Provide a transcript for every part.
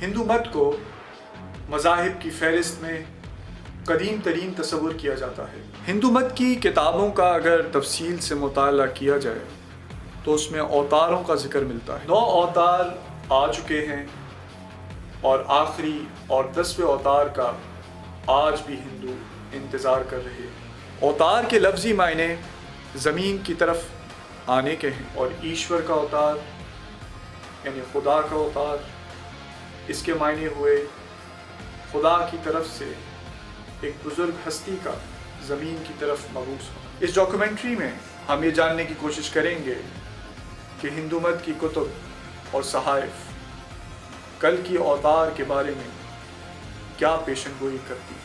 ہندو مت کو مذاہب کی فہرست میں قدیم ترین تصور کیا جاتا ہے۔ ہندو مت کی کتابوں کا اگر تفصیل سے مطالعہ کیا جائے تو اس میں اوتاروں کا ذکر ملتا ہے۔ 9 اوتار آ چکے ہیں اور آخری اور 10ویں اوتار کا آج بھی ہندو انتظار کر رہے ہیں۔ اوتار کے لفظی معنی زمین کی طرف آنے کے ہیں اور ایشور کا اوتار یعنی خدا کا اوتار، اس کے معنی ہوئے خدا کی طرف سے ایک بزرگ ہستی کا زمین کی طرف مبعوث ہونا۔ اس ڈاکومنٹری میں ہم یہ جاننے کی کوشش کریں گے کہ ہندو مت کی کتب اور صحائف کل کی اوتار کے بارے میں کیا پیشن گوئی کرتی ہیں۔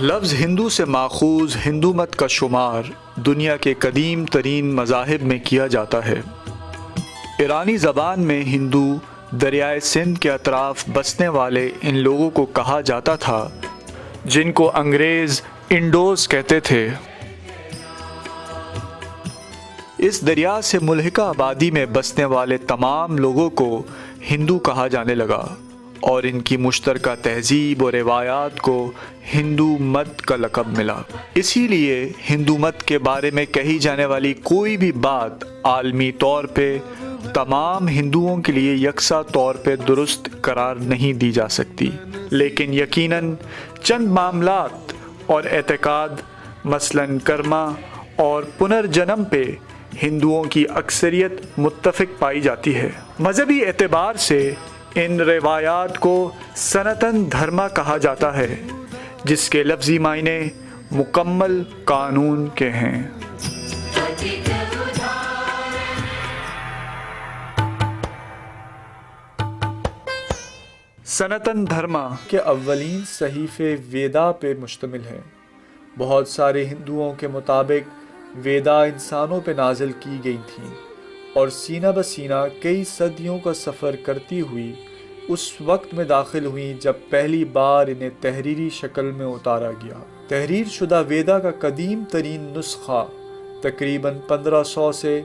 لفظ ہندو سے ماخوذ ہندو مت کا شمار دنیا کے قدیم ترین مذاہب میں کیا جاتا ہے۔ ایرانی زبان میں ہندو دریائے سندھ کے اطراف بسنے والے ان لوگوں کو کہا جاتا تھا جن کو انگریز انڈوز کہتے تھے۔ اس دریا سے ملحقہ آبادی میں بسنے والے تمام لوگوں کو ہندو کہا جانے لگا اور ان کی مشترکہ تہذیب اور روایات کو ہندو مت کا لقب ملا۔ اسی لیے ہندو مت کے بارے میں کہی جانے والی کوئی بھی بات عالمی طور پہ تمام ہندوؤں کے لیے یکساں طور پہ درست قرار نہیں دی جا سکتی، لیکن یقیناً چند معاملات اور اعتقاد مثلاً کرما اور پنرجنم پہ ہندوؤں کی اکثریت متفق پائی جاتی ہے۔ مذہبی اعتبار سے ان روایات کو سناتن دھرما کہا جاتا ہے، جس کے لفظی معنی مکمل قانون کے ہیں۔ سناتن دھرما کے اولین صحیفے ویدا پہ مشتمل ہے۔ بہت سارے ہندوؤں کے مطابق ویدا انسانوں پہ نازل کی گئی تھیں اور سینہ بسینہ کئی صدیوں کا سفر کرتی ہوئی اس وقت میں داخل ہوئیں جب پہلی بار انہیں تحریری شکل میں اتارا گیا۔ تحریر شدہ ویدا کا قدیم ترین نسخہ تقریباً 1500 سے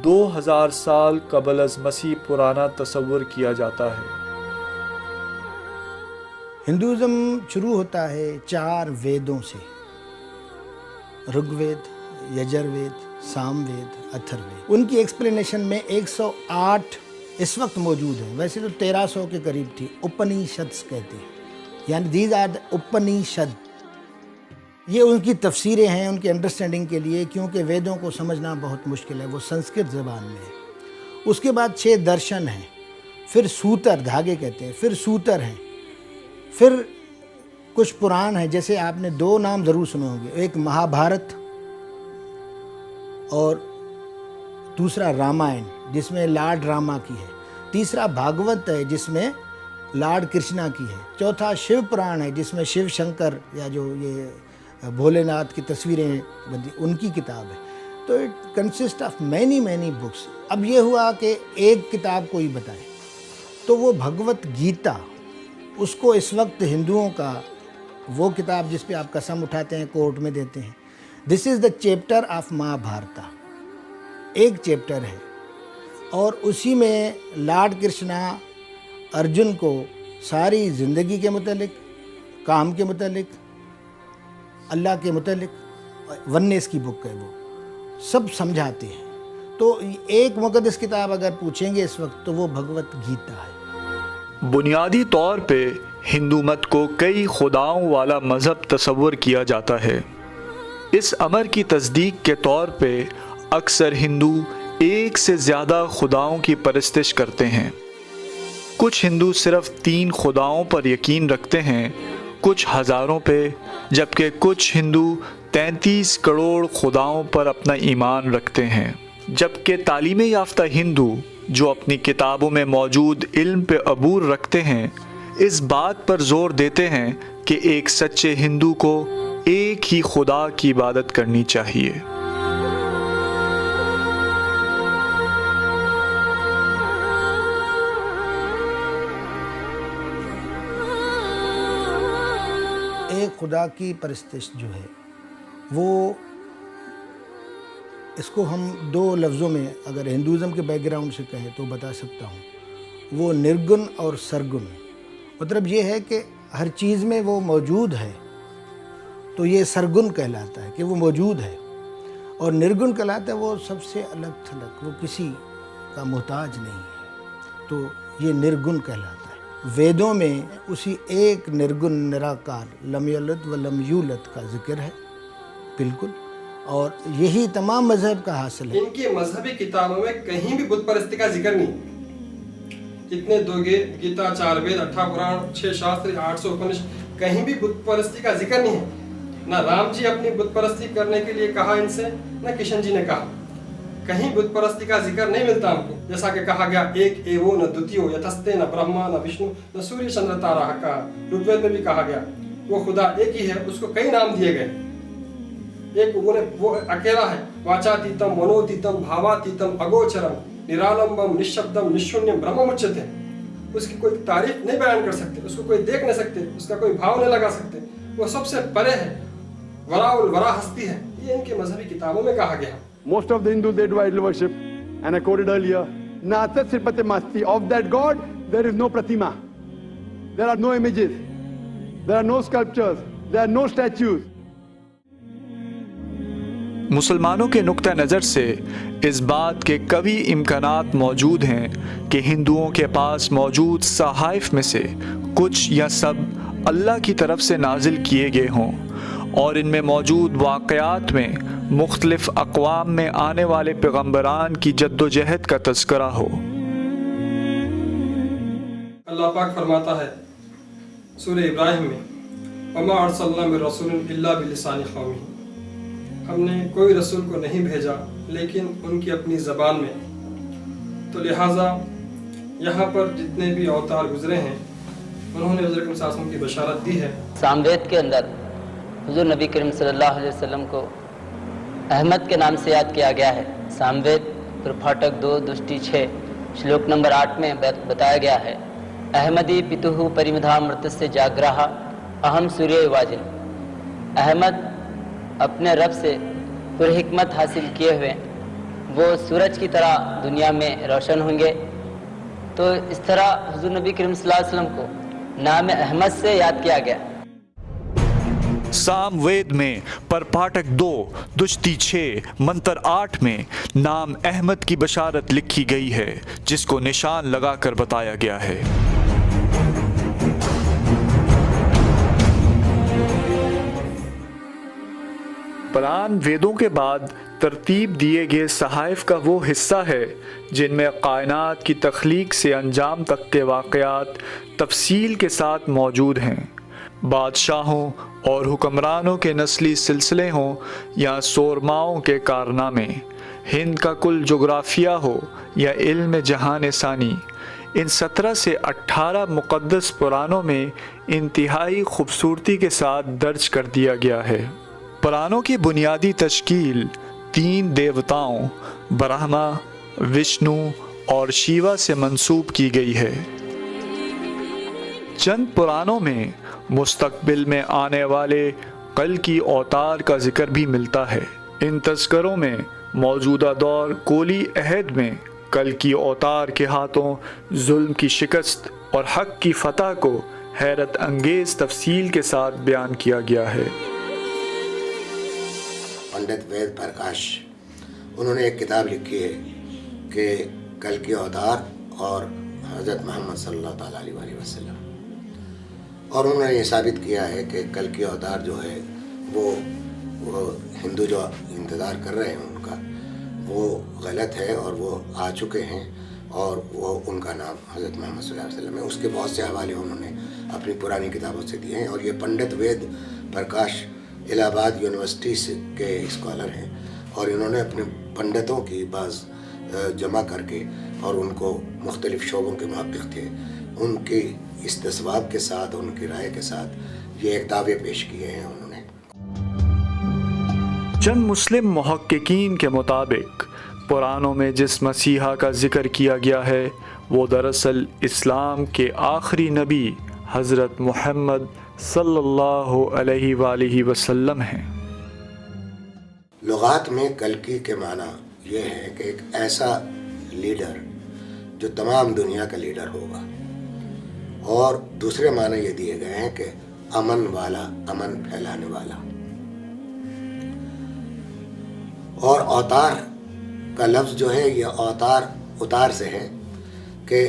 2000 سال قبل از مسیح پرانا تصور کیا جاتا ہے۔ ہندوازم شروع ہوتا ہے 4 ویدوں سے، رگ وید، یجر وید، سام وید، اتھر وید۔ ان کی ایکسپلینیشن میں 108 اس وقت موجود ہیں، ویسے تو 1300 کے قریب تھی۔ اپنیشدس کہتے ہیں، یعنی دیز آر اپنیشد۔ یہ ان کی تفسیریں ہیں ان کی انڈرسٹینڈنگ کے لیے، کیونکہ ویدوں کو سمجھنا بہت مشکل ہے، وہ سنسکرت زبان میں ہے۔ اس کے بعد 6 درشن ہیں، پھر سوتر، دھاگے کہتے ہیں، پھر سوتر ہیں، پھر کچھ پران ہیں، جیسے آپ نے 2 نام ضرور سنے ہوں گے، ایک مہابھارت اور دوسرا رامائن جس میں لارڈ راما کی ہے، تیسرا بھاگوت ہے جس میں لارڈ کرشنا کی ہے، چوتھا شیو پران ہے جس میں شیو شنکر یا جو یہ بھولے ناتھ کی تصویریں بنتی ان کی کتاب ہے۔ تو it consist of many books. اب یہ ہوا کہ ایک کتاب کوئی بتائے تو وہ بھگوت گیتا، اس کو اس وقت ہندوؤں کا وہ کتاب جس پہ آپ قسم اٹھاتے ہیں، کورٹ میں دیتے ہیں، دس از دا چیپٹر آف مہابھارتا، ایک چیپٹر ہے، اور اسی میں لارڈ کرشنا ارجن کو ساری زندگی کے متعلق، کام کے متعلق، اللہ کے متعلق، ونیس کی بک ہے، وہ سب سمجھاتے ہیں. تو ایک مقدس کتاب اگر پوچھیں گے اس وقت تو وہ بھگوت گیتا ہے. بنیادی طور پہ ہندو مت کو کئی خداؤں والا مذہب تصور کیا جاتا ہے. اس امر کی تصدیق کے طور پہ اکثر ہندو ایک سے زیادہ خداؤں کی پرستش کرتے ہیں. کچھ ہندو صرف 3 خداؤں پر یقین رکھتے ہیں، کچھ ہزاروں پہ، جبکہ کچھ ہندو 33 کروڑ خداؤں پر اپنا ایمان رکھتے ہیں. جبکہ تعلیم یافتہ ہندو جو اپنی کتابوں میں موجود علم پہ عبور رکھتے ہیں، اس بات پر زور دیتے ہیں کہ ایک سچے ہندو کو ایک ہی خدا کی عبادت کرنی چاہیے. ایک خدا کی پرستش جو ہے وہ، اس کو ہم 2 لفظوں میں اگر ہندوازم کے بیک گراؤنڈ سے کہیں تو بتا سکتا ہوں. وہ نرگن اور سرگن. مطلب یہ ہے کہ ہر چیز میں وہ موجود ہے تو یہ سرگن کہلاتا ہے کہ وہ موجود ہے، اور نرگن کہلاتا ہے وہ سب سے الگ تھلگ، وہ کسی کا محتاج نہیں ہے، تو یہ نرگن کہلاتا ہے. ویدوں میں اسی ایک نرگن نراکار لم یلد و لم یولد کا ذکر ہے بالکل، اور یہی تمام مذہب کا حاصل ہے. ان کی مذہبی کتابوں میں کہیں بھی بت پرستی کا ذکر نہیں. اتنے 2 گیتا، 4 وید، 8 پران، 6 شاستر، 800 اپنشد، کہیں بھی بت پرستی کا ذکر نہیں ہے. نہ رام جی اپنی بت پرستی کرنے کے لیے کہا ان سے، نہ کشن جی نے کہا. کہیں بت پرستی کا ذکر نہیں ملتا ہم کو. جیسا کہ کہا گیا ایک ایوو نہ دوتیو یتھستے نہ برہما نہ وشنو نہ سوریہ چندر تارا کا. رگ وید میں بھی کہا گیا وہ خدا ایک ہی ہے، اس کو کئی نام دیے گئے. ایک وہ اکیلا ہے. واچاتیتم منوتیتم بھاواتیتم اگوچرم نرالمبم نشبدم نشونیم برہم اچتے. اس کی کوئی تعریف نہیں بیان کر سکتے، اس کو کوئی دیکھ نہیں سکتے، اس کا کوئی بھاؤ نہیں لگا سکتے. وہ سب سے پرے ہے، ورا الورا ہستی ہے. یہ ان کے مذہبی کتابوں میں کہا گیا. Most of the Hindus, they do idol worship, and I quoted earlier, Nasa Sripati Masti. Of that God, there is no pratima. There are no images. There are no sculptures. There are no statues. مسلمانوں کے نقطہ نظر سے اس بات کے قوی امکانات موجود ہیں کہ ہندوؤں کے پاس موجود صحائف میں سے کچھ یا سب اللہ کی طرف سے نازل کیے گئے ہوں، اور ان میں موجود واقعات میں مختلف اقوام میں آنے والے پیغمبران کی جد و جہد کا تذکرہ ہو. اللہ پاک فرماتا ہے سورہ ابراہیم میں، وَمَا أَرْسَلْنَا مِن رَّسُولٍ إِلَّا بِلِسَانِ قَوْمِهِ. ہم نے کوئی رسول کو نہیں بھیجا لیکن ان کی اپنی زبان میں. تو لہٰذا یہاں پر جتنے بھی اوتار گزرے ہیں انہوں نے حضرت صلی اللہ علیہ وسلم کی بشارت دی ہے. ساموید کے اندر حضور نبی کریم صلی اللہ علیہ وسلم کو احمد کے نام سے یاد کیا گیا ہے. ساموید پھاٹک 2 دشٹی 6 شلوک نمبر 8 میں بتایا گیا ہے، احمدی پتوہ پریمدھا مرتس جاگراہا اہم سوریہ واجن. احمد اپنے رب سے پرحکمت حاصل کیے ہوئے وہ سورج کی طرح دنیا میں روشن ہوں گے. تو اس طرح حضور نبی کریم صلی اللہ علیہ وسلم کو نام احمد سے یاد کیا گیا. سام وید میں پرپاٹک 2 دشتی 6 منتر 8 میں نام احمد کی بشارت لکھی گئی ہے، جس کو نشان لگا کر بتایا گیا ہے. پران ویدوں کے بعد ترتیب دیے گئے صحائف کا وہ حصہ ہے جن میں کائنات کی تخلیق سے انجام تک کے واقعات تفصیل کے ساتھ موجود ہیں. بادشاہوں اور حکمرانوں کے نسلی سلسلے ہوں یا سورماؤں کے کارنامے، ہند کا کل جغرافیہ ہو یا علم جہان ثانی، ان 17 سے 18 مقدس پرانوں میں انتہائی خوبصورتی کے ساتھ درج کر دیا گیا ہے. پرانوں کی بنیادی تشکیل 3 دیوتاؤں برہما، وشنو اور شیوا سے منسوب کی گئی ہے. چند پرانوں میں مستقبل میں آنے والے کل کی اوتار کا ذکر بھی ملتا ہے. ان تذکروں میں موجودہ دور کولی عہد میں کل کی اوتار کے ہاتھوں ظلم کی شکست اور حق کی فتح کو حیرت انگیز تفصیل کے ساتھ بیان کیا گیا ہے۔ پنڈت وید پرکاش انہوں نے ایک کتاب لکھی ہے کہ کل کی اوتار اور حضرت محمد صلی اللہ تعالیٰ علیہ وسلم، اور انہوں نے یہ ثابت کیا ہے کہ کل کی اوتار جو ہے وہ ہندو جو انتظار کر رہے ہیں ان کا وہ غلط ہے اور وہ آ چکے ہیں، اور وہ ان کا نام حضرت محمد صلی اللہ علیہ وسلم ہے۔ اس کے بہت سے حوالے انہوں نے اپنی پرانی کتابوں سے دیے ہیں، اور یہ پنڈت وید پرکاش الہ آباد یونیورسٹی سے کے اسکالر ہیں، اور انہوں نے اپنے پنڈتوں کی بعض جمع کر کے، اور ان کو مختلف شعبوں کے محقق تھے، ان کی استصواب کے ساتھ، ان کی رائے کے ساتھ یہ ایک دعوے پیش کیے ہیں انہوں نے۔ چند مسلم محققین کے مطابق قرآنوں میں جس مسیحا کا ذکر کیا گیا ہے وہ دراصل اسلام کے آخری نبی حضرت محمد صلی اللہ علیہ وآلہ وسلم ہیں۔ لغات میں کلکی کے معنی یہ ہے کہ ایک ایسا لیڈر جو تمام دنیا کا لیڈر ہوگا، اور دوسرے معنی یہ دیے گئے ہیں کہ امن والا، امن پھیلانے والا۔ اور اوتار کا لفظ جو ہے یہ اوتار اتار سے ہے کہ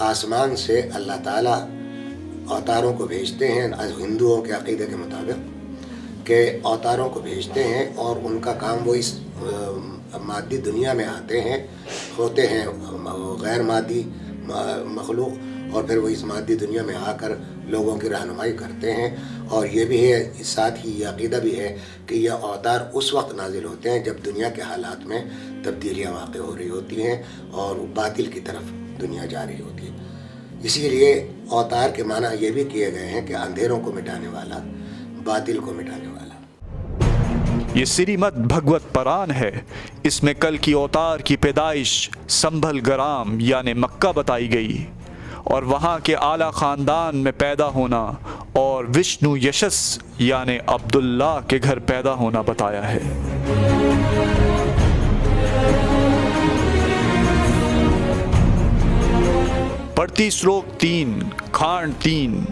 آسمان سے اللہ تعالیٰ اوتاروں کو بھیجتے ہیں، ہندوؤں کے عقیدے کے مطابق کہ اوتاروں کو بھیجتے ہیں، اور ان کا کام وہ اس مادی دنیا میں آتے ہیں، ہوتے ہیں غیر مادی مخلوق، اور پھر وہ اس مادی دنیا میں آ کر لوگوں کی رہنمائی کرتے ہیں۔ اور یہ بھی ہے، ساتھ ہی یہ عقیدہ بھی ہے کہ یہ اوتار اس وقت نازل ہوتے ہیں جب دنیا کے حالات میں تبدیلیاں واقع ہو رہی ہوتی ہیں اور باطل کی طرف دنیا جا رہی ہوتی ہے۔ اسی لیے اوتار کے معنی یہ بھی کیے گئے ہیں کہ اندھیروں کو مٹانے والا، باطل کو مٹانے والا۔ یہ سریمد بھگوت پران ہے، اس میں کل کی اوتار کی پیدائش سنبھل گرام یعنی مکہ بتائی گئی، اور وہاں کے اعلیٰ خاندان میں پیدا ہونا، اور وشنو یشس یعنی عبداللہ کے گھر پیدا ہونا بتایا ہے۔ پڑھتی شلوک 3 کھانڈ 3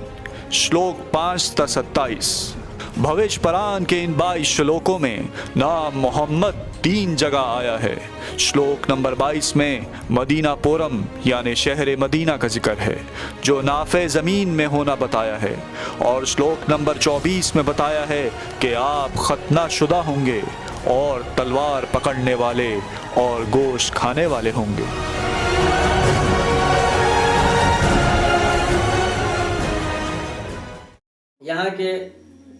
شلوک 5 تا 27۔ بھویش پران کے ان 22 شلوکوں میں نام محمد 3 جگہ آیا ہے۔ شلوک نمبر 22 میں مدینہ پورم یعنی شہر مدینہ کا ذکر ہے جو نافع زمین میں ہونا بتایا ہے، اور شلوک نمبر 24 میں بتایا ہے کہ آپ ختنہ شدہ ہوں گے اور تلوار پکڑنے والے اور گوشت کھانے والے ہوں گے۔ یہاں کے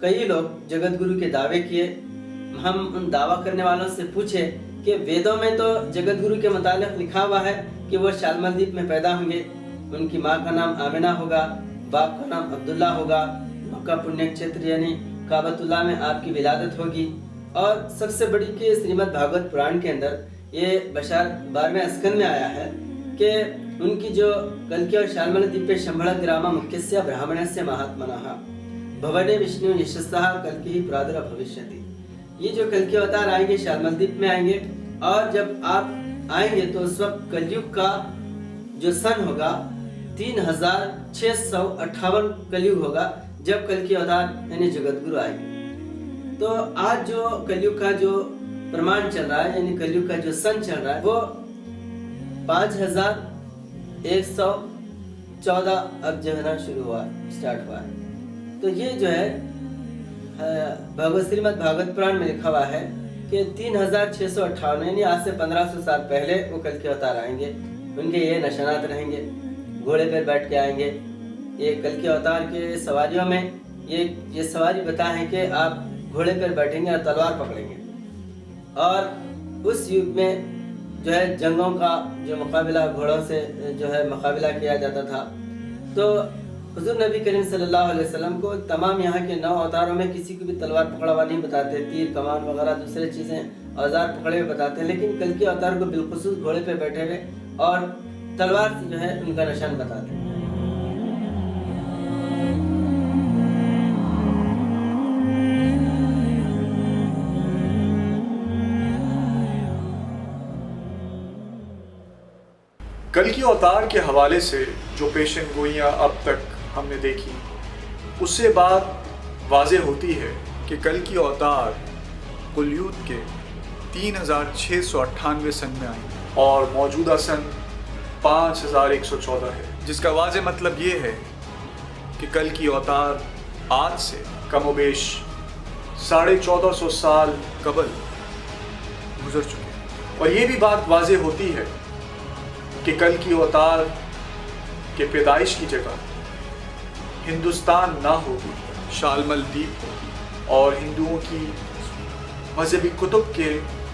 کئی لوگ جگت گرو کے دعوے کیے۔ ہم ان دعویٰ کرنے والوں سے پوچھے کہ ویدوں میں تو جگت گرو کے متعلق لکھا ہوا ہے کہ وہ شالمل دیپ میں پیدا ہوں گے، ان کی ماں کا نام آمنہ ہوگا، باپ کا نام عبداللہ ہوگا، مکہ پنیہ چھیتر یعنی کعبۃ اللہ میں آپ کی ولادت ہوگی، اور سب سے بڑی کہ سریمد بھاگوت پران کے اندر یہ بشار 12ویں اسکند میں آیا ہے کہ ان کی جو کلکی اور شالمل دیپے شمبھڑ گراما مکھیسیا برہمنیسیا مہاتمنہ بھونے وشنو یشسہ کلکی پرادر بھوشیتی۔ یہ جو کلکی اوتار آئیں گے شالمل دیپ میں آئیں گے، اور جب آپ آئیں گے تو اس وقت کلیوگ کا جو سن ہوگا 3658 کلیوگ ہوگا جب کلکی اوتار یعنی جگت گرو آئیں گے۔ تو آج جو کلیوگ کا جو پرمان چل رہا ہے یعنی کلیوگ کا جو سن چل رہا ہے وہ 5114 اب جو ہے نا شروع ہوا اسٹارٹ ہوا ہے۔ تو یہ جو ہے سریمد بھاگوت پران میں لکھا ہوا ہے کہ 3658 یعنی آج سے 1500 سال پہلے وہ کلکی اوتار آئیں گے، ان کے یہ نشانات رہیں گے، گھوڑے پر بیٹھ کے آئیں گے۔ یہ کلکی اوتار کے سواریوں میں یہ سواری بتائیں کہ آپ گھوڑے پر بیٹھیں گے اور تلوار پکڑیں گے، اور اس یگ میں جو ہے جنگوں کا جو مقابلہ گھوڑوں سے جو ہے مقابلہ کیا جاتا تھا۔ تو حضور نبی کریم صلی اللہ علیہ وسلم کو تمام یہاں کے 9 اوتاروں میں کسی کو بھی تلوار پکڑا ہوا نہیں بتاتے، تیر کمان وغیرہ دوسرے چیزیں اوزار پکڑے ہوئے بتاتے ہیں، لیکن کلکی اوتار کو بالخصوص گھوڑے پہ بیٹھے ہوئے اور تلوار سے جو ہے ان کا نشان بتاتے ہیں۔ کل کی اوتار کے حوالے سے جو پیشن گوئیاں اب تک ہم نے دیکھی، اس سے بات واضح ہوتی ہے کہ کل کی اوتار قلیوت کے 3698 سن میں آئی اور موجودہ سن 5114 ہے، جس کا واضح مطلب یہ ہے کہ کل کی اوتار آج سے کم و بیش 1450 سال قبل گزر چکے ہیں۔ اور یہ بھی بات واضح ہوتی ہے کہ کل کی اوتار کے پیدائش کی جگہ ہندوستان نہ ہوگی، شالمل دیپ ہوگی، اور ہندوؤں کی مذہبی کتب کے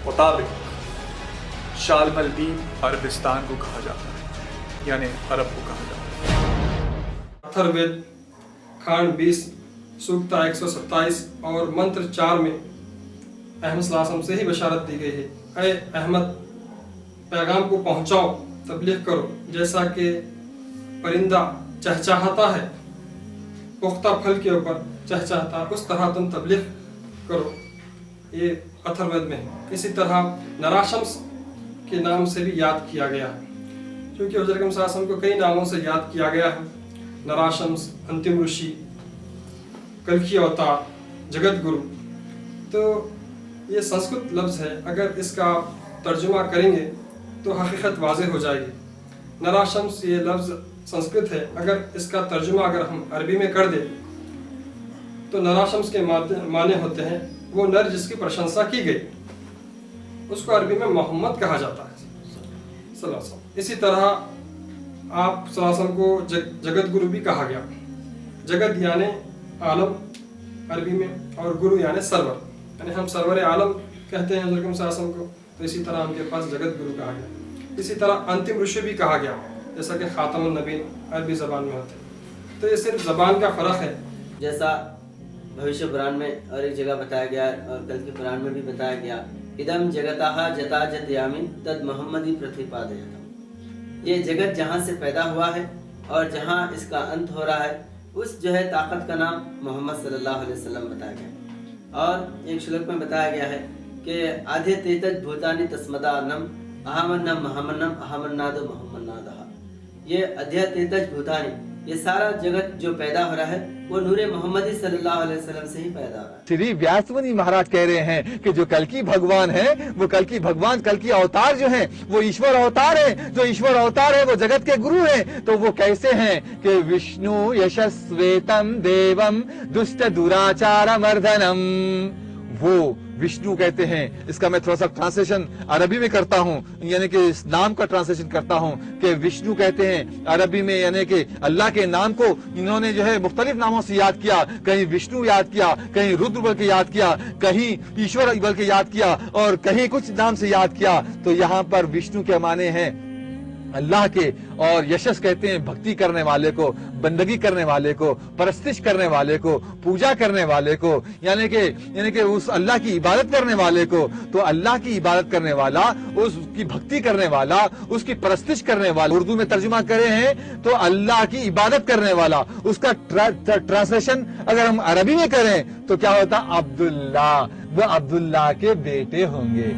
مطابق شالمل دیپ عربستان کو کہا جاتا ہے، یعنی عرب کو کہا جاتا ہے۔ اتھر وید کھانڈ 20 سوکتا 127 اور منتر 4 میں احمد صلی اللہ علیہ وسلم سے ہی بشارت دی گئی ہے، اے احمد پیغام کو پہنچاؤ، تبلیغ کرو، جیسا کہ پرندہ چہچہاتا ہے پختہ پھل کے اوپر چہچہاتا، اس طرح تم تبلیغ کرو۔ یہ اتھر وید میں ہے۔ اسی طرح نراشمس کے نام سے بھی یاد کیا گیا ہے، کیونکہ حضرت اکرم صلی اللہ علیہ وسلم کو کئی ناموں سے یاد کیا گیا ہے، نراشمس، انتم رشی، کلکی اوتار، جگت گرو۔ تو یہ سنسکرت لفظ ہے، اگر اس کا ترجمہ کریں گے تو حقیقت واضح ہو جائے گی۔ نراشمس یہ لفظ سنسکرت ہے، اگر اس کا ترجمہ اگر ہم عربی میں کر دیں تو نراشمس کے معنی ہوتے ہیں وہ نر جس کی پرشنسا کی گئی، اس کو عربی میں محمد کہا جاتا ہے صلی اللہ علیہ وسلم۔ اسی طرح آپ صلی اللہ علیہ وسلم کو جگت گرو بھی کہا گیا۔ جگت یعنی عالم عربی میں، اور گرو یعنی سرور، یعنی ہم سرور عالم کہتے ہیں حضرت اکرم صلی اللہ علیہ وسلم کو، تو اسی طرح ان کے پاس جگت گرو کہا گیا۔ اسی طرح انتم رشی بھی کہا گیا، جیسا کہ خاتم النبیین عربی زبان میں ہوتے ہیں۔ تو یہ صرف زبان کا فرق ہے۔ جیسا بھوشیہ پران میں اور ایک جگہ بتایا گیا اور کل کے پران میں بھی بتایا گیا، ادم جگتاہا جتا جت یامن تد محمدی پرتھوی پادیتم، یہ جگت جہاں سے پیدا ہوا ہے اور جہاں اس کا انت ہو رہا ہے، اس جو ہے طاقت کا نام محمد صلی اللہ علیہ وسلم بتایا گیا۔ اور ایک شلوک میں بتایا گیا ہے کہ آدھے تیتج بھوتانی تسمدا نم اہمنم محمنم اہمناد محمنادہ، یہ ادھیا تیتج بھوتانی، یہ سارا جگت جو پیدا ہو رہا ہے وہ نور محمدی صلی اللہ علیہ وسلم سے ہی پیدا ہو رہا ہے۔ شری ویاس منی مہاراج کہہ رہے ہیں کہ جو کل کی بھگوان ہے وہ کل کی بھگوان، کل کی اوتار جو ہیں وہ ایشور اوتار ہیں، جو ایشور اوتار ہے وہ جگت کے گرو ہیں۔ تو وہ کیسے ہیں کہ وشنو یشسویتم دیوم دشت دوراچار مردنم، وہ وشنو کہتے ہیں۔ اس کا میں تھوڑا سا ٹرانسلیشن عربی میں کرتا ہوں، یعنی کہ اس نام کا ٹرانسلیشن کرتا ہوں کہ وشنو کہتے ہیں عربی میں، یعنی کہ اللہ کے نام کو انہوں نے جو ہے مختلف ناموں سے یاد کیا، کہیں وشنو یاد کیا، کہیں رودر بل کے یاد کیا، کہیں ایشور بل کے یاد کیا، اور کہیں کچھ نام سے یاد کیا۔ تو یہاں پر وشنو کے معنی ہیں اللہ کے، اور یشس کہتے ہیں بھکتی کرنے والے کو، بندگی کرنے والے کو، پرستش کرنے والے کو، پوجا کرنے والے کو، یعنی کہ اس اللہ کی عبادت کرنے والے کو۔ تو اللہ کی عبادت کرنے والا، اس کی بھکتی کرنے والا، اس کی پرستش کرنے والا، اردو میں ترجمہ کرے ہیں تو اللہ کی عبادت کرنے والا۔ اس کا ٹرانسلیشن اگر ہم عربی میں کریں تو کیا ہوتا؟ عبداللہ، وہ عبداللہ کے بیٹے ہوں گے۔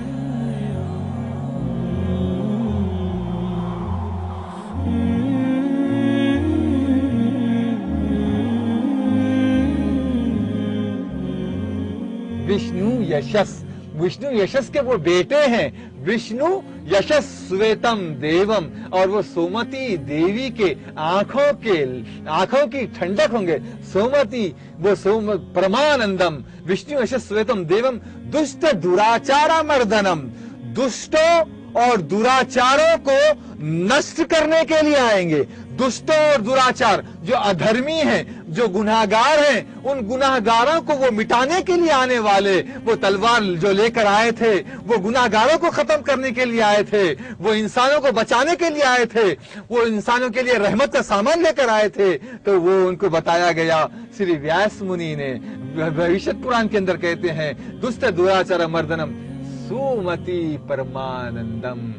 وشنو یشس، وشنو یشس کے وہ بیٹے ہیں، وشنو یشس سویتم دیوم، اور وہ سومتی دیوی کے آنکھوں کی ٹھنڈک ہوں گے۔ سومتی وہ پرمانندم، وشنو یشس سویتم دیوم دشت دوراچارا مردنم، دشتوں اور دوراچاروں کو نشٹ کرنے کے لیے آئیں گے۔ دشتوں اور دوراچار جو ادھرمی ہیں، جو گناہگار ہیں، ان گناہگاروں کو وہ مٹانے کے لیے آنے والے، وہ تلوار جو لے کر آئے تھے وہ گناہگاروں کو ختم کرنے کے لیے آئے تھے، وہ انسانوں کو بچانے کے لیے آئے تھے، وہ انسانوں کے لیے رحمت کا سامان لے کر آئے تھے۔ تو وہ ان کو بتایا گیا۔ شری ویاس منی نے بھوشیہ پران کے اندر کہتے ہیں دشت دوراچار مردنم سومتی پرمانندم،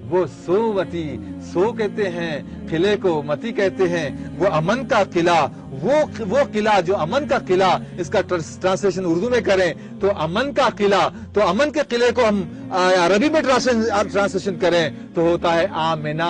وہ سومتی، سو کہتے ہیں قلعے کو، متی کہتے ہیں وہ امن کا قلعہ، وہ قلعہ جو امن کا قلعہ، اس کا ٹرانسلیشن اردو میں کریں تو امن کا قلعہ، تو امن کے قلعے کو ہم عربی میں ٹرانسلیشن کریں تو ہوتا ہے آمنہ،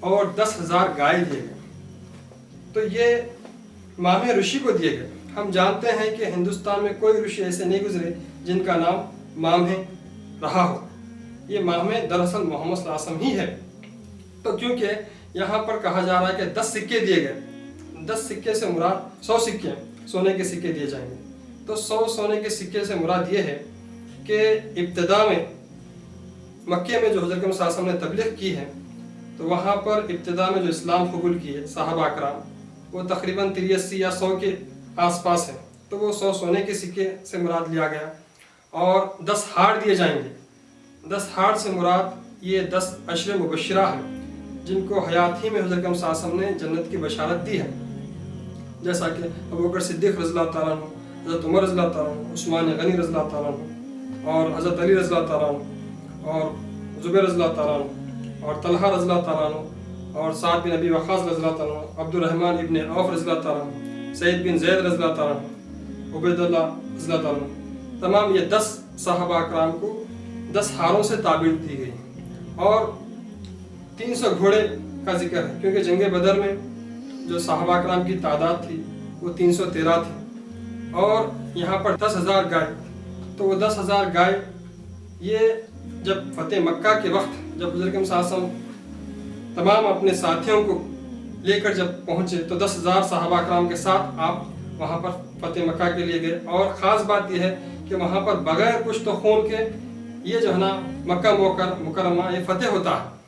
اور 10,000 گائے دیے گئے. تو یہ ماہ رشی کو دیے گئے. ہم جانتے ہیں کہ ہندوستان میں کوئی رشی ایسے نہیں گزرے جن کا نام مامہ رہا ہو. یہ مامہ دراصل محمد صلی اللہ علیہ وسلم ہی ہے. تو کیونکہ یہاں پر کہا جا رہا ہے کہ 10 سکے دیے گئے, 10 سکے سے مراد 100 سکے سونے کے سکے دیے جائیں گے. تو 100 سونے کے سکے سے مراد یہ ہے کہ ابتدا میں مکے میں جو حضرت صلی اللہ علیہ وسلم نے تبلیغ کی ہے, تو وہاں پر ابتدا میں جو اسلام قبول کیے صحابہ اکرام, وہ تقریباً 83 یا 100 کے آس پاس ہیں. تو وہ 100 سونے کے سکے سے مراد لیا گیا. اور 10 ہار دیے جائیں گے. 10 ہار سے مراد یہ 10 عشر مبشرہ ہیں جن کو حیات ہی میں حضرت صلی اللہ علیہ وسلم نے جنت کی بشارت دی ہے, جیسا کہ ابوبکر صدیق رضی اللہ تعالیٰ عنہ, حضرت عمر رضی اللہ تعالیٰ عنہ, عثمان غنی رضی اللہ تعالیٰ عنہ, اور حضرت علی رضی اللہ تعالیٰ عنہ, اور زبیر رضی اللہ تعالیٰ عنہ, اور طلحہ رضی اللہ تعالیٰ عنہ, اور سعد بن ابی وقاص رضی اللہ تعالیٰ عنہ, عبد الرحمن ابن عوف رضی اللہ تعالیٰ عنہ, سعید بن زید رضی اللہ تعالیٰ عنہ, عبید اللہ رضی اللہ تعالیٰ عنہ. تمام یہ 10 صحابہ اکرام کو 10 ہاروں سے تعبیر دی گئی. اور 300 گھوڑے کا ذکر ہے, کیونکہ جنگ بدر میں جو صحابہ اکرام کی تعداد تھی وہ 313 تھی. اور یہاں پر 10,000 گائے. تو وہ 10,000 گائے یہ جب فتح مکہ کے وقت جب حضرت صلی اللہ علیہ وسلم تمام اپنے ساتھیوں کو لے کر جب پہنچے, تو 10,000 صحابہ اکرام کے ساتھ آپ وہاں پر فتح مکہ کے لیے گئے. اور خاص بات یہ ہے کہ وہاں پر بغیر کچھ تو خون کے یہ جو ہے نا مکہ مکرمہ یہ فتح ہوتا ہے.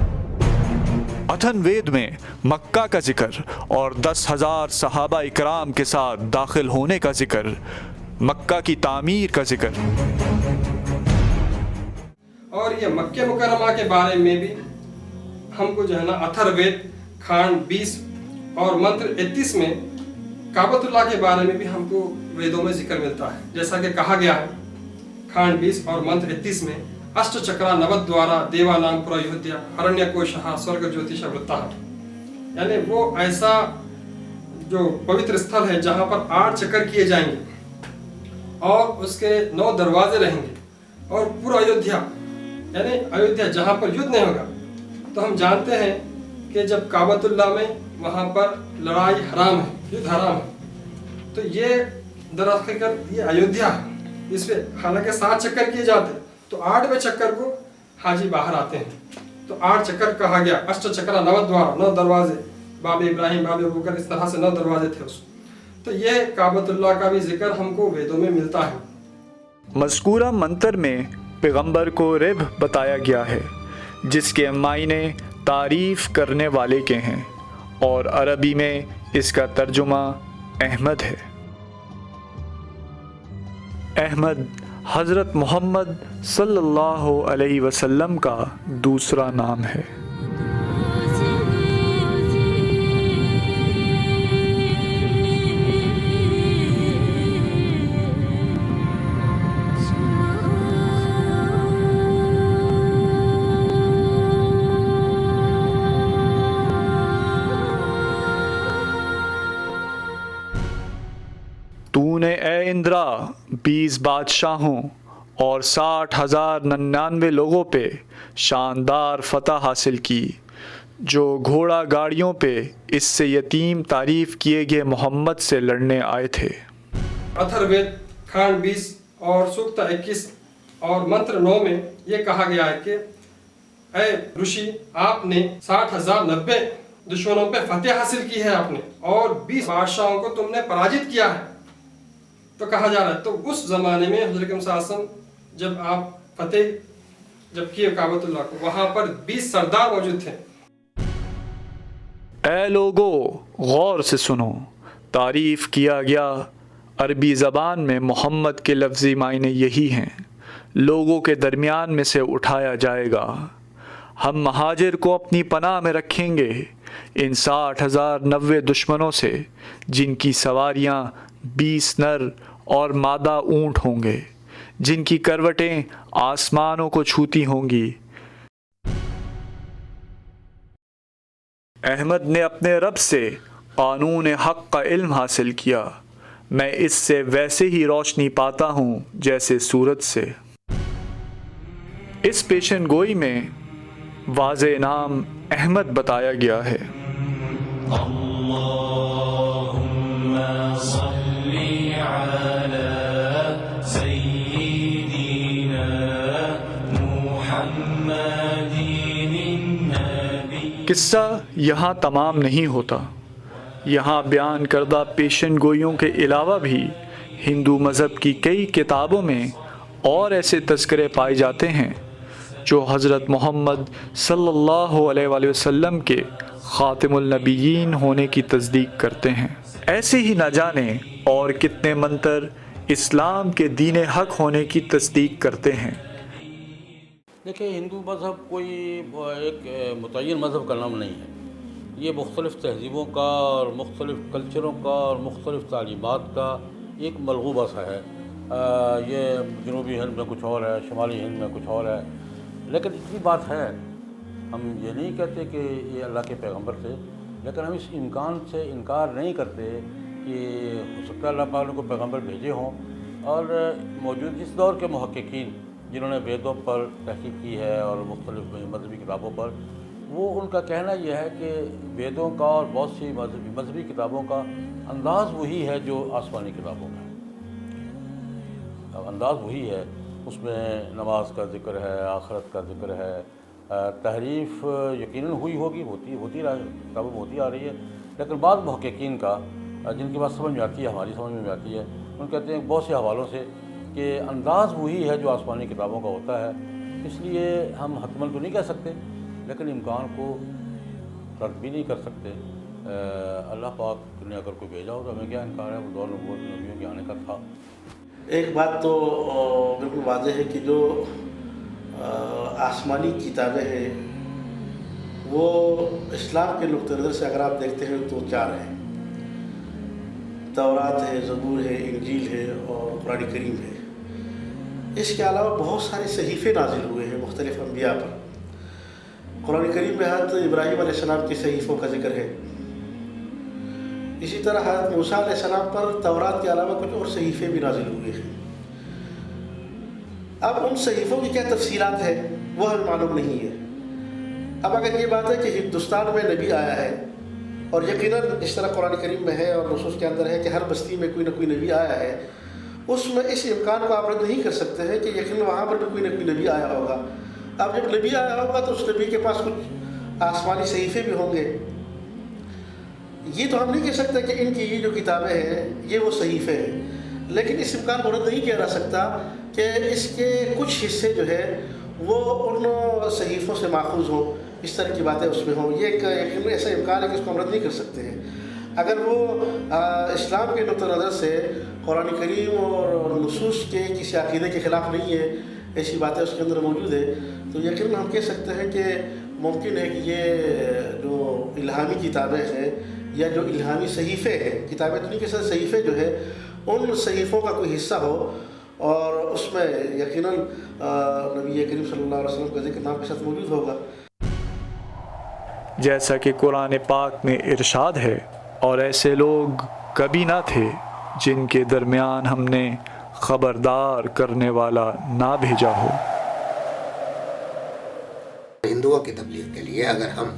اتھن وید میں مکہ کا ذکر اور 10,000 صحابہ اکرام کے ساتھ داخل ہونے کا ذکر, مکہ کی تعمیر کا ذکر. اور یہ مکہ مکرمہ کے بارے میں بھی ہم کو جو ہے نا اتھر وید کھانڈ 20 اور منتر 31 میں کعبۃ اللہ کے بارے میں بھی ہم کو ویدوں میں ذکر ملتا ہے. جیسا کہ کہا گیا ہے کھانڈ 20 اور منتر 31 میں, اشٹ چکرا نوت دوارا دیوا نام پورا یودھیا ہرنیہ کوشہ سورگ جوتیشا ورتا. یعنی وہ ایسا جو پوتر استھل ہے جہاں پر 8 چکر کیے جائیں گے اور اس کے 9 دروازے رہیں گے. اور پورا ایودھیا یعنی ایودھیا جہاں پر یدھ نہیں ہوگا. تو ہم جانتے ہیں کہ جب کعبۃ اللہ میں وہاں پر لڑائی حرام ہے, یدھ حرام ہے. تو یہ درحقیقت یہ ایودھیا ہے. اس پہ حالانکہ 7 چکر کیے جاتے, تو 8ویں چکر کو حاجی باہر آتے ہیں. تو 8 چکر کہا گیا. اشٹ چکرا نوت دوارا, 9 دروازے, باب ابراہیم باب ابوبکر, اس طرح سے 9 دروازے تھے اس. تو یہ کعبۃ اللہ کا بھی ذکر ہم کو ویدوں میں ملتا ہے. مذکورہ منتر میں پیغمبر کو رب بتایا گیا ہے جس کے معنی تعریف کرنے والے کے ہیں, اور عربی میں اس کا ترجمہ احمد ہے. احمد حضرت محمد صلی اللہ علیہ وسلم کا دوسرا نام ہے. تو نے اے اندرا 20 بادشاہوں اور 60,099 لوگوں پہ شاندار فتح حاصل کی جو گھوڑا گاڑیوں پہ اس سے یتیم تعریف کیے گئے محمد سے لڑنے آئے تھے. اتھر وید کھانڈ 20 اور سوکتا 21 اور منتر 9 میں یہ کہا گیا ہے کہ اے رشی آپ نے 60,090 دشمنوں پہ فتح حاصل کی ہے آپ نے, اور 20 بادشاہوں کو تم نے پراجت کیا ہے. تو کہا جا رہا ہے تو اس زمانے میں حضرت صلی اللہ علیہ وسلم جب آپ فتح جب کیے کعبۃ اللہ کو, وہاں پر 20 سردار موجود تھے. اے لوگو غور سے سنو, تعریف کیا گیا عربی زبان میں محمد کے لفظی معنی یہی ہیں, لوگوں کے درمیان میں سے اٹھایا جائے گا. ہم مہاجر کو اپنی پناہ میں رکھیں گے ان 60,090 دشمنوں سے جن کی سواریاں 20 نر اور مادہ اونٹ ہوں گے, جن کی کروٹیں آسمانوں کو چھوتی ہوں گی. احمد نے اپنے رب سے قانون حق کا علم حاصل کیا, میں اس سے ویسے ہی روشنی پاتا ہوں جیسے سورج سے. اس پیشن گوئی میں واضح نام احمد بتایا گیا ہے۔ قصہ یہاں تمام نہیں ہوتا۔ یہاں بیان کردہ پیشن گوئیوں کے علاوہ بھی ہندو مذہب کی کئی کتابوں میں اور ایسے تذکرے پائے جاتے ہیں جو حضرت محمد صلی اللہ علیہ وآلہ وسلم کے خاتم النبیین ہونے کی تصدیق کرتے ہیں۔ ایسے ہی نہ جانے اور کتنے منتر اسلام کے دین حق ہونے کی تصدیق کرتے ہیں۔ دیکھیں، ہندو مذہب کوئی ایک متعین مذہب کا نام نہیں ہے۔ یہ مختلف تہذیبوں کا اور مختلف کلچروں کا اور مختلف تعلیمات کا ایک ملغوبہ سا ہے۔ یہ جنوبی ہند میں کچھ اور ہے، شمالی ہند میں کچھ اور ہے، لیکن اتنی بات ہے، ہم یہ نہیں کہتے کہ یہ اللہ کے پیغمبر تھے، لیکن ہم اس امکان سے انکار نہیں کرتے کہ ہو سکتا ہے اللہ پاک نے کو پیغمبر بھیجے ہوں، اور موجود اس دور کے محققین جنہوں نے ویدوں پر تحقیق کی ہے اور مختلف مذہبی کتابوں پر، وہ ان کا کہنا یہ ہے کہ ویدوں کا اور بہت سی مذہبی کتابوں کا انداز وہی ہے جو آسمانی کتابوں کا ہے۔ انداز وہی ہے، اس میں نماز کا ذکر ہے، آخرت کا ذکر ہے، تحریف یقیناً ہوئی ہوگی، ہوتی کتابوں میں ہوتی آ رہی ہے، لیکن بعض محققین کا جن کی بات سمجھ میں آتی ہے، ہماری سمجھ میں آتی ہے، ان کہتے ہیں بہت سے حوالوں سے کہ انداز وہی ہے جو آسمانی کتابوں کا ہوتا ہے۔ اس لیے ہم حتماً تو نہیں کہہ سکتے، لیکن امکان کو رد بھی نہیں کر سکتے۔ اللہ پاک نے اگر کوئی بھیجا ہو تو ہمیں کیا انکار ہے، وہ دور نبوت نبیوں کے آنے کا تھا۔ ایک بات تو بالکل واضح ہے کہ جو آسمانی کتابیں ہیں وہ اسلام کے نقطہ نظر سے اگر آپ دیکھتے ہیں تو 4 ہیں، تورات ہے، زبور ہے، انجیل ہے اور قرآن کریم ہے۔ اس کے علاوہ بہت سارے صحیفے نازل ہوئے ہیں مختلف انبیاء پر۔ قرآن کریم میں حضرت ابراہیم علیہ السلام کے صحیفوں کا ذکر ہے، اسی طرح حضرت موسیٰ علیہ السلام پر تورات کے علاوہ کچھ اور صحیفے بھی نازل ہوئے ہیں۔ اب ان صحیفوں کی کیا تفصیلات ہے وہ ہمیں معلوم نہیں ہے۔ اب اگر یہ بات ہے کہ ہندوستان میں نبی آیا ہے، اور یقیناً اس طرح قرآن کریم میں ہے اور نصوص کے اندر ہے کہ ہر بستی میں کوئی نہ کوئی نبی آیا ہے، اس میں اس امکان کو آپ رد نہیں کر سکتے ہیں کہ یقیناً وہاں پر بھی کوئی نہ کوئی نبی آیا ہوگا۔ اب جب نبی آیا ہوگا تو اس نبی کے پاس کچھ آسمانی صحیفے بھی ہوں گے۔ یہ تو ہم نہیں کہہ سکتے کہ ان کی یہ جو کتابیں ہیں یہ وہ صحیفے ہیں، لیکن اس امکان کو رد نہیں کیا جا سکتا کہ اس کے کچھ حصے جو ہے وہ ان صحیفوں سے ماخوذ ہوں، اس طرح کی باتیں اس میں ہوں۔ یہ ایک ایسا امکان ہے کہ اس کو ہم رد نہیں کر سکتے ہیں۔ اگر وہ اسلام کے نقطہ نظر سے قرآن کریم اور نصوص کے کسی عقیدے کے خلاف نہیں ہے، ایسی باتیں اس کے اندر موجود ہے، تو یقیناً ہم کہہ سکتے ہیں کہ ممکن ہے کہ یہ جو الہامی کتابیں ہیں یا جو الہامی صحیفے ہیں، کتابیں تو نہیں کہ صحیفے جو ہے ان صحیفوں کا کوئی حصہ ہو، اور اس میں یقیناً نبی کریم صلی اللہ علیہ وسلم کا ذکر نام کے ساتھ موجود ہوگا۔ جیسا کہ قرآن پاک میں ارشاد ہے، اور ایسے لوگ کبھی نہ تھے جن کے درمیان ہم نے خبردار کرنے والا نہ بھیجا ہو۔ ہندوؤں کی تبلیغ کے لیے اگر ہم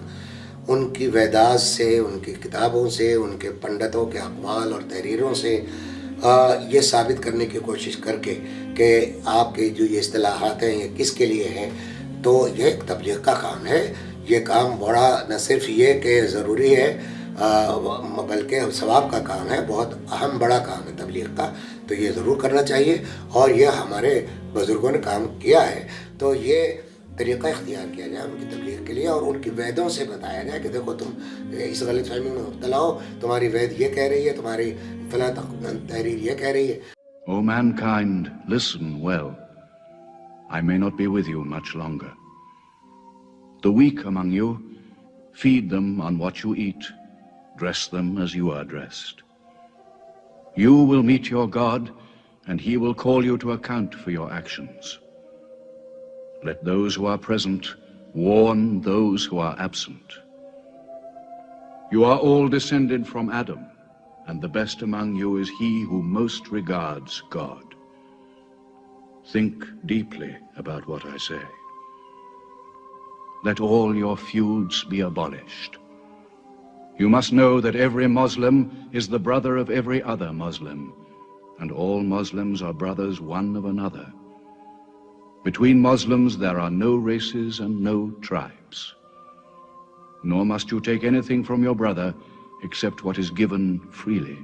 ان کی ویداز سے، ان کی کتابوں سے، ان کے پنڈتوں کے اقوال اور تحریروں سے یہ ثابت کرنے کی کوشش کر کے کہ آپ کی جو یہ اصطلاحات ہیں یہ کس کے لیے ہیں، تو یہ ایک تبلیغ کا کام ہے۔ یہ کام بڑا نہ صرف یہ کہ ضروری ہے بلکہ ثواب کا کام ہے، بہت اہم بڑا کام ہے تبلیغ کا، تو یہ ضرور کرنا چاہیے، اور یہ ہمارے بزرگوں نے کام کیا ہے، تو یہ طریقہ اختیار کیا جائے ان کی تبلیغ کے لیے، اور ان کی ویدوں سے بتایا جائے کہ دیکھو تم اس غلط فہمی میں مبتلا ہو، تمہاری وید یہ کہہ رہی ہے، تمہاری فلاں تحریر یہ کہہ رہی ہے۔ O mankind, listen well. I may not be with you much longer. The weak among you, feed them on what you eat, dress them as you are dressed. You will meet your God, and he will call you to account for your actions. Let those who are present warn those who are absent. You are all descended from Adam, and the best among you is he who most regards God. Think deeply about what I say. let all your feuds be abolished. You must know that every Muslim is the brother of every other Muslim, and all Muslims are brothers one of another. Between Muslims there are no races and no tribes. Nor must you take anything from your brother except what is given freely.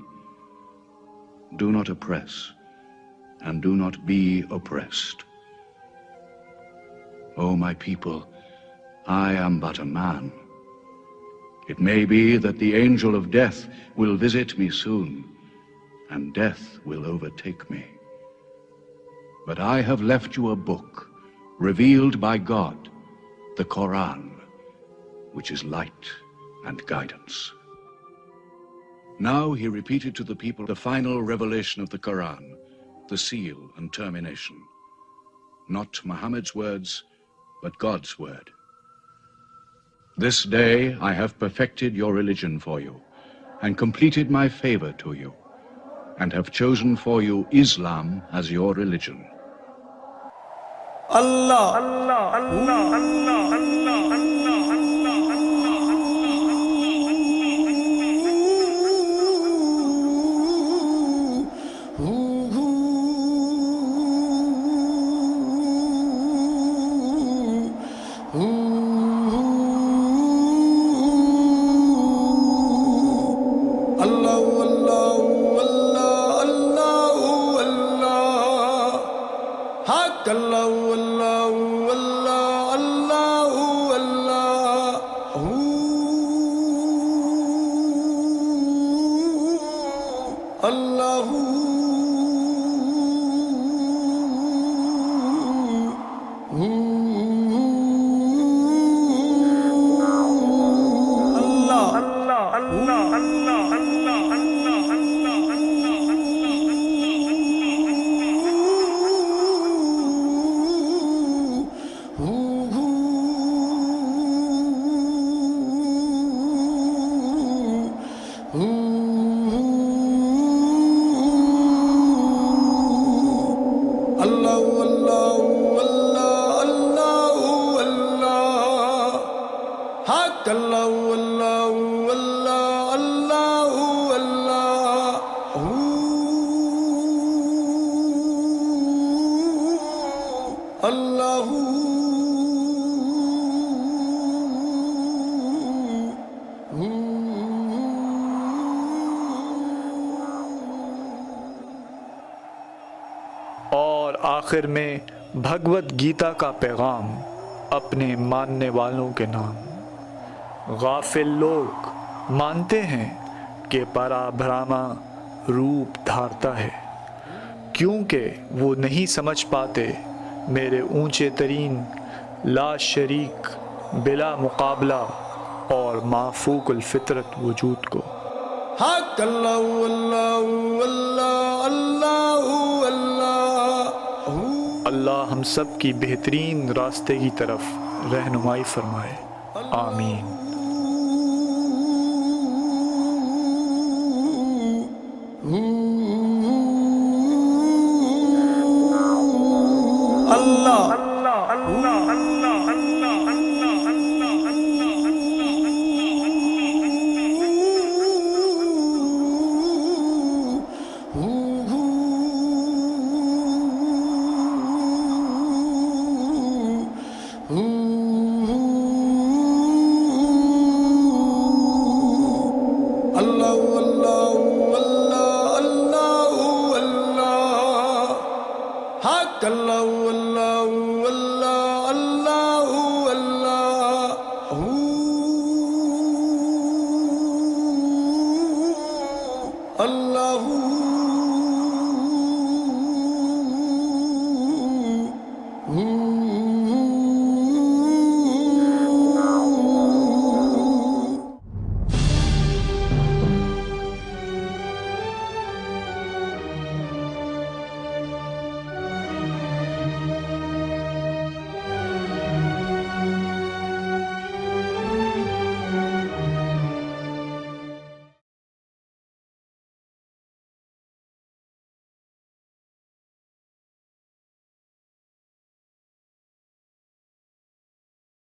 Do not oppress, and do not be oppressed. O my people, I am but a man. It may be that the angel of death will visit me soon, and death will overtake me. But I have left you a book, revealed by God, the Quran, which is light and guidance. Now he repeated to the people the final revelation of the Quran, the seal and termination. Not Muhammad's words, but God's word. This day I have perfected your religion for you, and completed my favor to you, and have chosen for you Islam as your religion. Allah, Allah, Allah, Allah, Allah, Allah, اور آخر میں بھگوت گیتا کا پیغام اپنے ماننے والوں کے نام۔ غافل لوگ مانتے ہیں کہ پرا بھراما روپ دھارتا ہے، کیونکہ وہ نہیں سمجھ پاتے میرے اونچے ترین لا شریک بلا مقابلہ اور مافوق الفطرت وجود کو۔ حق اللہ اللہ اللہ اللہ اللہ ہم سب کی بہترین راستے کی طرف رہنمائی فرمائے، آمین۔ اللہ اللہ اللہ اللہ اللہ اللہ